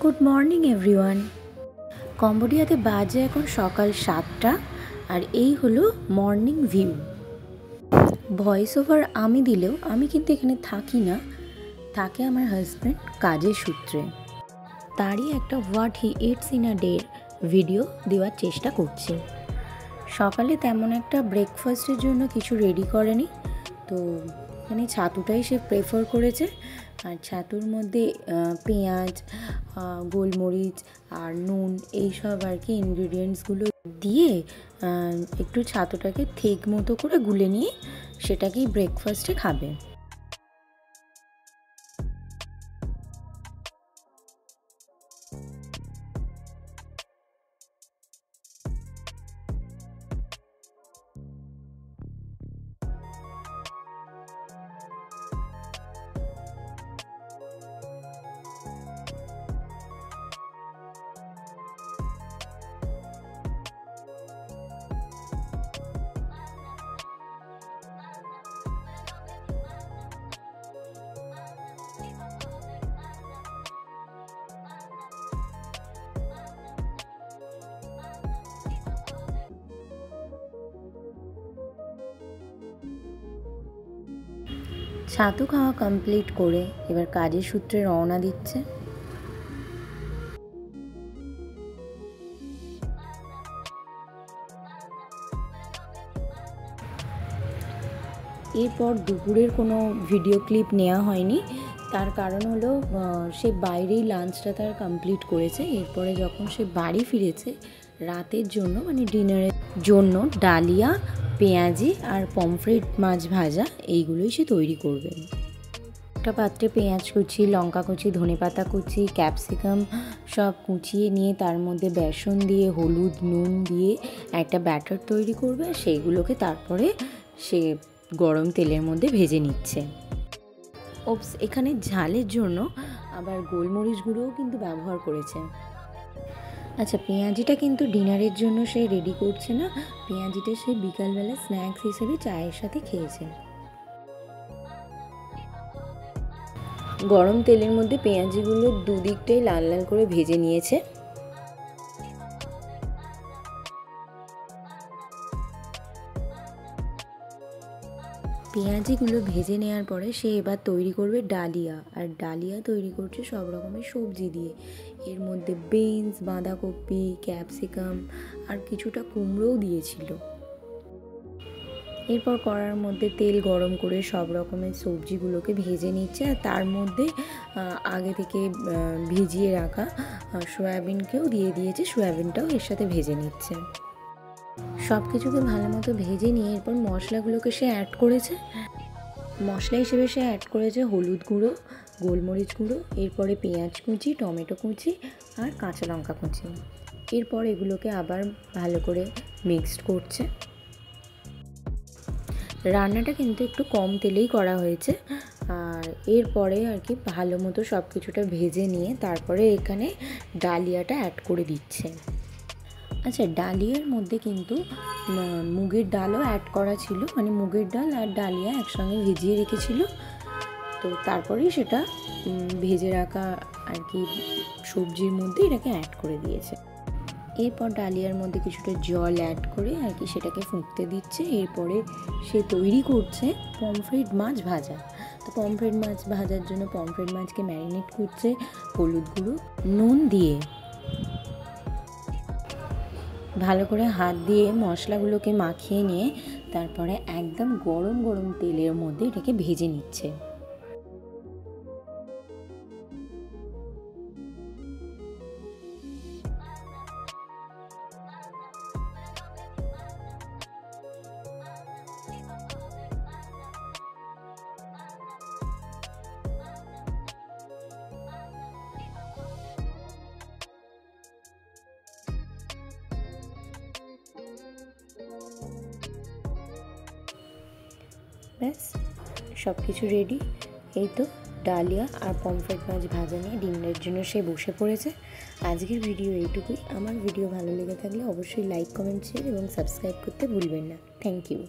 Good morning everyone. কম্বোডিয়াতে বাজে এখন সকাল 7টা আর এই হলো মর্নিং ভিউ। ভয়েস ওভার আমি দিলেও আমি কিন্তু এখানে থাকি না, থাকে আমার হাজব্যান্ড কাজের সূত্রে। তারই একটা what he eats in a day video দেওয়ার চেষ্টা করছি। সকালে তেমন একটা ব্রেকফাস্টের জন্য কিছু রেডি করেনি, তো এখানে ছাতুটাই সে প্রেফার করেছে। আর ছাতুর মধ্যে পেঁয়াজ, গোলমরিচ আর নুন এইসব আর কি ইনগ্রিডিয়েন্টসগুলো দিয়ে একটু ছাতুটাকে ঠিক মতো করে গুলে নিয়ে সেটাকেই ব্রেকফাস্টে খাবে। ছাতু খাওয়া কমপ্লিট করে এবার কাজের সূত্রে রওনা দিচ্ছে। এরপর দুপুরের কোনো ভিডিও ক্লিপ নেওয়া হয়নি, তার কারণ হলো সে বাইরেই লাঞ্চটা তার কমপ্লিট করেছে। এরপরে যখন সে বাড়ি ফিরেছে রাতের জন্য মানে ডিনারের জন্য ডালিয়া, পেঁয়াজি আর পমফ্রেট মাছ ভাজা এইগুলোই সে তৈরি করবে। একটা পাত্রে পেঁয়াজ কুচি, লঙ্কা কুচি, ধনেপাতা কুচি, ক্যাপসিকাম সব কুচিয়ে নিয়ে তার মধ্যে বেসন দিয়ে, হলুদ, নুন দিয়ে একটা ব্যাটার তৈরি করবে। সেইগুলোকে তারপরে সে গরম তেলের মধ্যে ভেজে নিচ্ছে। ওপস, এখানে ঝালের জন্য আবার গোলমরিচ গুঁড়োও কিন্তু ব্যবহার করেছে। আচ্ছা, পেঁয়াজিটা কিন্তু ডিনারের জন্য সে রেডি করছে না, পেঁয়াজিটা সে বিকালবেলা স্ন্যাক্স হিসেবে চায়ের সাথে খেয়েছে। গরম তেলের মধ্যে পেঁয়াজিগুলো দুদিকটাই লাল লাল করে ভেজে নিয়েছে। পেঁয়াজিগুলো ভেজে নেওয়ার পরে সে এবার তৈরি করবে ডালিয়া। আর ডালিয়া তৈরি করছে সব রকমের সবজি দিয়ে। এর মধ্যে বিনস, বাঁধাকপি, ক্যাপসিকাম আর কিছুটা কুমড়োও দিয়েছিল। এরপর কড়ার মধ্যে তেল গরম করে সব রকমের সবজিগুলোকে ভেজে নিচ্ছে। আর তার মধ্যে আগে থেকে ভিজিয়ে রাখা সয়াবিনকেও দিয়ে দিয়েছে, সয়াবিনটাও এর সাথে ভেজে নিচ্ছে। সব কিছুকে ভালো মতো ভেজে নিয়ে এরপর মশলাগুলোকে সে অ্যাড করেছে। মশলা হিসেবে সে অ্যাড করেছে হলুদ গুঁড়ো, গোলমরিচ গুঁড়ো, এরপরে পেঁয়াজ কুচি, টমেটো কুচি আর কাঁচা লঙ্কা কুচি। এরপর এগুলোকে আবার ভালো করে মিক্সড করছে। রান্নাটা কিন্তু একটু কম তেলেই করা হয়েছে। আর এরপরে আর কি ভালো মতো সব কিছুটা ভেজে নিয়ে তারপরে এখানে ডালিয়াটা অ্যাড করে দিচ্ছে। আচ্ছা, ডালিয়ার মধ্যে কিন্তু মুগের ডালও অ্যাড করা ছিল, মানে মুগের ডাল আর ডালিয়া একসঙ্গে ভিজিয়ে রেখেছিল। তো তারপরেই সেটা ভেজে রাখা আর কি সবজির মধ্যে এটাকে অ্যাড করে দিয়েছে। এরপর ডালিয়ার মধ্যে কিছুটা জল অ্যাড করে আর কি সেটাকে ফুটতে দিচ্ছে। এরপরে সে তৈরি করছে পমফ্রেট মাছ ভাজা। তো পমফ্রেট মাছ ভাজার জন্য পমফ্রেট মাছকে ম্যারিনেট করছে হলুদ গুঁড়ো, নুন দিয়ে। ভালো করে হাত দিয়ে মশলাগুলোকে মাখিয়ে নিয়ে তারপরে একদম গরম গরম তেলের মধ্যে এটাকে ভেজে নিচ্ছে। ব্যাস সব কিছু রেডি। এই তো ডালিয়া আর পমফ্রেট মাছ ভাজা নিয়ে ডিনারের জন্য সে বসে পড়েছে। আজকের ভিডিও এইটুকুই। আমার ভিডিও ভালো লেগে থাকলে অবশ্যই লাইক, কমেন্ট, শেয়ার এবং সাবস্ক্রাইব করতে ভুলবেন না। Thank you.